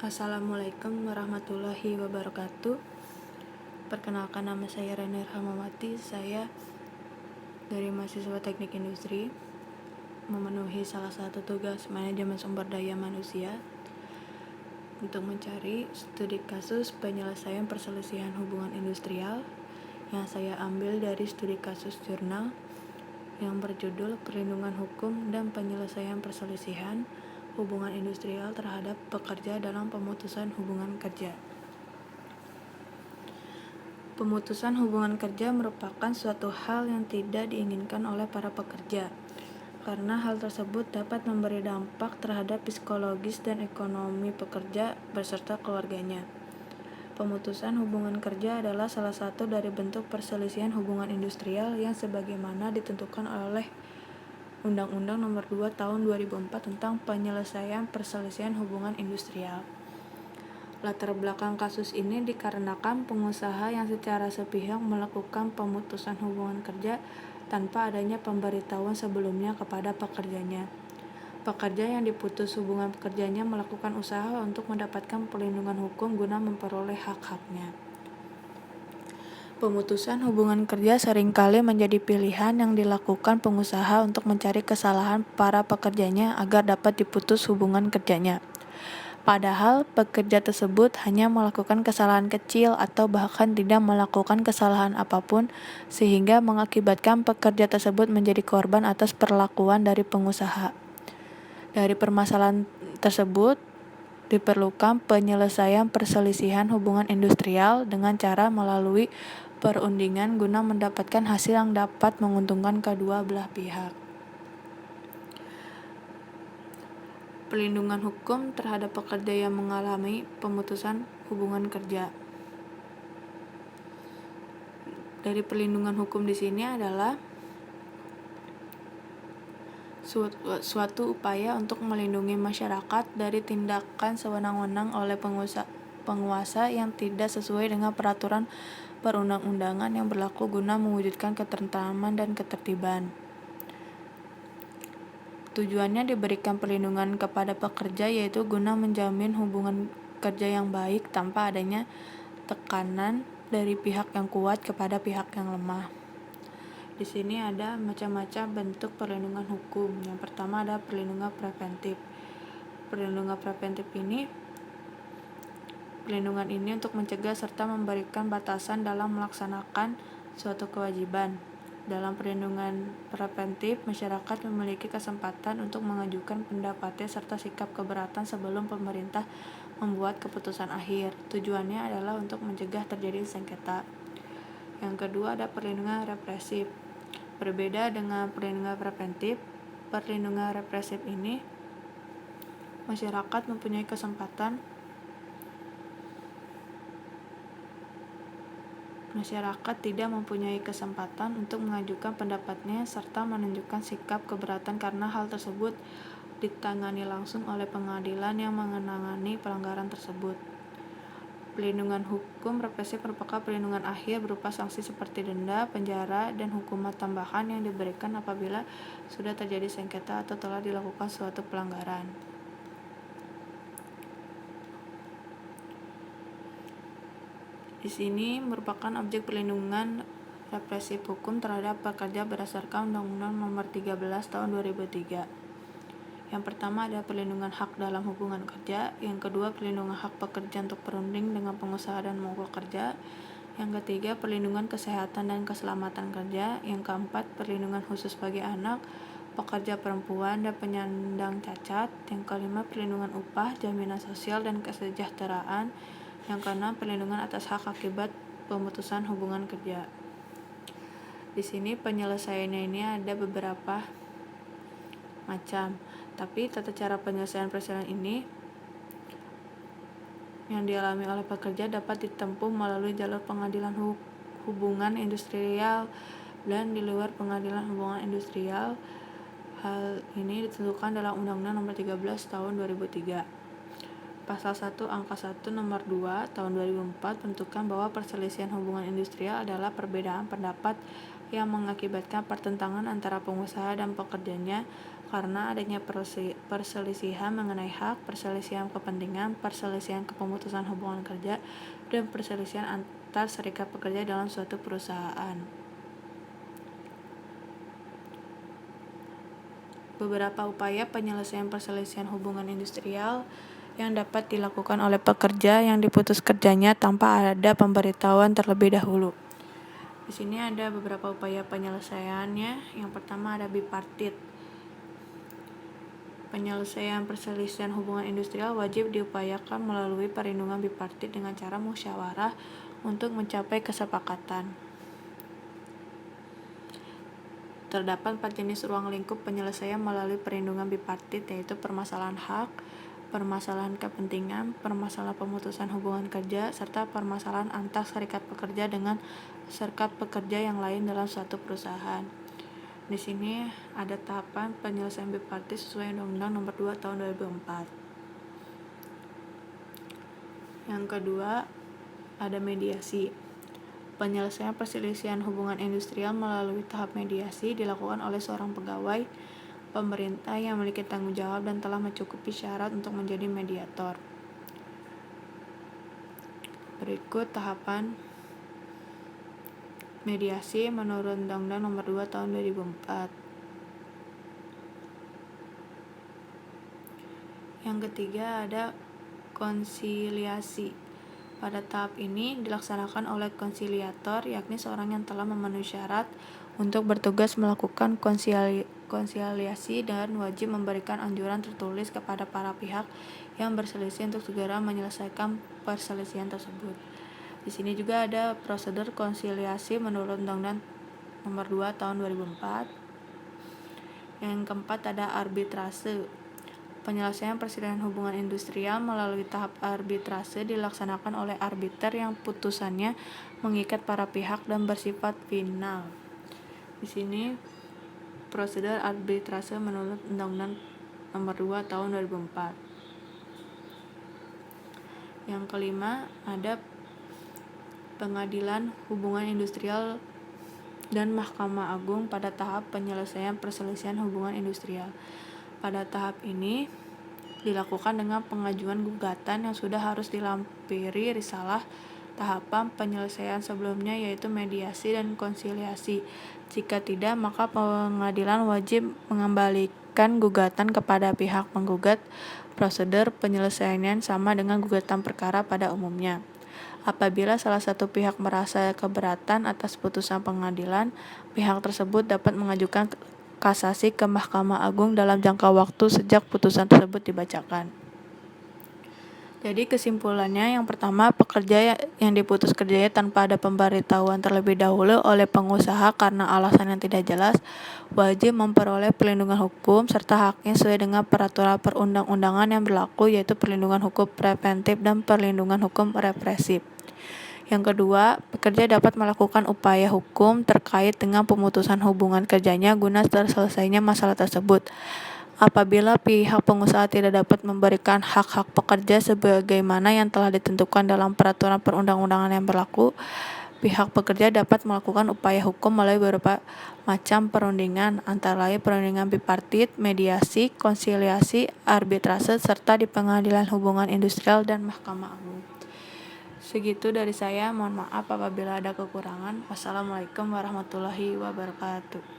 Assalamualaikum warahmatullahi wabarakatuh. Perkenalkan, nama saya Reni Rahmawati. Saya dari mahasiswa Teknik Industri, memenuhi salah satu tugas manajemen sumber daya manusia untuk mencari studi kasus penyelesaian perselisihan hubungan industrial yang saya ambil dari studi kasus jurnal yang berjudul Perlindungan Hukum dan Penyelesaian Perselisihan Hubungan Industrial terhadap Pekerja dalam Pemutusan Hubungan Kerja. Pemutusan hubungan kerja merupakan suatu hal yang tidak diinginkan oleh para pekerja, karena hal tersebut dapat memberi dampak terhadap psikologis dan ekonomi pekerja beserta keluarganya. Pemutusan hubungan kerja adalah salah satu dari bentuk perselisihan hubungan industrial yang sebagaimana ditentukan oleh Undang-Undang Nomor 2 Tahun 2004 tentang penyelesaian perselisihan hubungan industrial. Latar belakang kasus ini dikarenakan pengusaha yang secara sepihak melakukan pemutusan hubungan kerja tanpa adanya pemberitahuan sebelumnya kepada pekerjanya. Pekerja yang diputus hubungan pekerjanya melakukan usaha untuk mendapatkan perlindungan hukum guna memperoleh hak-haknya. Pemutusan hubungan kerja seringkali menjadi pilihan yang dilakukan pengusaha untuk mencari kesalahan para pekerjanya agar dapat diputus hubungan kerjanya. Padahal pekerja tersebut hanya melakukan kesalahan kecil atau bahkan tidak melakukan kesalahan apapun, sehingga mengakibatkan pekerja tersebut menjadi korban atas perlakuan dari pengusaha. Dari permasalahan tersebut, diperlukan penyelesaian perselisihan hubungan industrial dengan cara melalui perundingan guna mendapatkan hasil yang dapat menguntungkan kedua belah pihak. Perlindungan hukum terhadap pekerja yang mengalami pemutusan hubungan kerja. Dari perlindungan hukum di sini adalah suatu upaya untuk melindungi masyarakat dari tindakan sewenang-wenang oleh penguasa yang tidak sesuai dengan peraturan perundang-undangan yang berlaku guna mewujudkan ketentraman dan ketertiban. Tujuannya diberikan perlindungan kepada pekerja yaitu guna menjamin hubungan kerja yang baik tanpa adanya tekanan dari pihak yang kuat kepada pihak yang lemah. Di sini ada macam-macam bentuk perlindungan hukum. Yang pertama ada perlindungan preventif. Perlindungan preventif ini untuk mencegah serta memberikan batasan dalam melaksanakan suatu kewajiban. Dalam perlindungan preventif, masyarakat memiliki kesempatan untuk mengajukan pendapatnya serta sikap keberatan sebelum pemerintah membuat keputusan akhir. Tujuannya adalah untuk mencegah terjadi sengketa. Yang kedua ada perlindungan represif. Berbeda dengan perlindungan preventif, perlindungan represif ini masyarakat tidak mempunyai kesempatan untuk mengajukan pendapatnya serta menunjukkan sikap keberatan karena hal tersebut ditangani langsung oleh pengadilan yang menangani pelanggaran tersebut. Perlindungan hukum represif merupakan perlindungan akhir berupa sanksi seperti denda, penjara, dan hukuman tambahan yang diberikan apabila sudah terjadi sengketa atau telah dilakukan suatu pelanggaran. Di sini merupakan objek perlindungan represif hukum terhadap pekerja berdasarkan Undang-Undang Nomor 13 Tahun 2003. Yang pertama ada perlindungan hak dalam hubungan kerja. Yang kedua perlindungan hak pekerja untuk berunding dengan pengusaha dan mogok kerja. Yang ketiga perlindungan kesehatan dan keselamatan kerja. Yang keempat perlindungan khusus bagi anak, pekerja perempuan, dan penyandang cacat. Yang kelima perlindungan upah, jaminan sosial, dan kesejahteraan. Yang keenam perlindungan atas hak akibat pemutusan hubungan kerja. Di sini penyelesaiannya ini ada beberapa macam, tapi tata cara penyelesaian perselisihan ini yang dialami oleh pekerja dapat ditempuh melalui jalur pengadilan hubungan industrial dan di luar pengadilan hubungan industrial. Hal ini ditentukan dalam Undang-Undang Nomor 13 Tahun 2003. Pasal 1 Angka 1 Nomor 2 Tahun 2004 menentukan bahwa perselisihan hubungan industrial adalah perbedaan pendapat yang mengakibatkan pertentangan antara pengusaha dan pekerjanya karena adanya perselisihan mengenai hak, perselisihan kepentingan, perselisihan kepemutusan hubungan kerja, dan perselisihan antar serikat pekerja dalam suatu perusahaan. Beberapa upaya penyelesaian perselisihan hubungan industrial yang dapat dilakukan oleh pekerja yang diputus kerjanya tanpa ada pemberitahuan terlebih dahulu. Di sini ada beberapa upaya penyelesaiannya. Yang pertama ada bipartit. Penyelesaian perselisihan hubungan industrial wajib diupayakan melalui perlindungan bipartit dengan cara musyawarah untuk mencapai kesepakatan. Terdapat 4 jenis ruang lingkup penyelesaian melalui perlindungan bipartit, yaitu permasalahan hak, permasalahan kepentingan, permasalahan pemutusan hubungan kerja, serta permasalahan antar serikat pekerja dengan serikat pekerja yang lain dalam suatu perusahaan. Di sini ada tahapan penyelesaian bipartit sesuai Undang-Undang Nomor 2 Tahun 2004. Yang kedua, ada mediasi. Penyelesaian perselisihan hubungan industrial melalui tahap mediasi dilakukan oleh seorang pegawai pemerintah yang memiliki tanggung jawab dan telah mencukupi syarat untuk menjadi mediator. Berikut tahapan mediasi menurut Undang-Undang Nomor 2 Tahun 2004. Yang ketiga ada konsiliasi. Pada tahap ini dilaksanakan oleh konsiliator, yakni seorang yang telah memenuhi syarat untuk bertugas melakukan konsiliasi dan wajib memberikan anjuran tertulis kepada para pihak yang berselisih untuk segera menyelesaikan perselisihan tersebut. Di sini juga ada prosedur konsiliasi menurut Undang-Undang Nomor 2 Tahun 2004. Yang keempat ada arbitrase. Penyelesaian perselisihan hubungan industrial melalui tahap arbitrase dilaksanakan oleh arbiter yang putusannya mengikat para pihak dan bersifat final. Di sini prosedur arbitrase menurut Undang-Undang Nomor 2 Tahun 2004. Yang kelima ada pengadilan hubungan industrial dan Mahkamah Agung pada tahap penyelesaian perselisihan hubungan industrial. Pada tahap ini dilakukan dengan pengajuan gugatan yang sudah harus dilampiri risalah tahapan penyelesaian sebelumnya, yaitu mediasi dan konsiliasi. Jika tidak, maka pengadilan wajib mengembalikan gugatan kepada pihak penggugat. Prosedur penyelesaiannya sama dengan gugatan perkara pada umumnya. Apabila salah satu pihak merasa keberatan atas putusan pengadilan, pihak tersebut dapat mengajukan kasasi ke Mahkamah Agung dalam jangka waktu sejak putusan tersebut dibacakan. Jadi kesimpulannya, yang pertama, pekerja yang diputus kerjanya tanpa ada pemberitahuan terlebih dahulu oleh pengusaha karena alasan yang tidak jelas, wajib memperoleh perlindungan hukum serta haknya sesuai dengan peraturan perundang-undangan yang berlaku, yaitu perlindungan hukum preventif dan perlindungan hukum represif. Yang kedua, pekerja dapat melakukan upaya hukum terkait dengan pemutusan hubungan kerjanya guna terselesainya masalah tersebut. Apabila pihak pengusaha tidak dapat memberikan hak-hak pekerja sebagaimana yang telah ditentukan dalam peraturan perundang-undangan yang berlaku, pihak pekerja dapat melakukan upaya hukum melalui beberapa macam perundingan, antara lain perundingan bipartit, mediasi, konsiliasi, arbitrase, serta di pengadilan hubungan industrial dan Mahkamah Agung. Segitu dari saya, mohon maaf apabila ada kekurangan. Wassalamualaikum warahmatullahi wabarakatuh.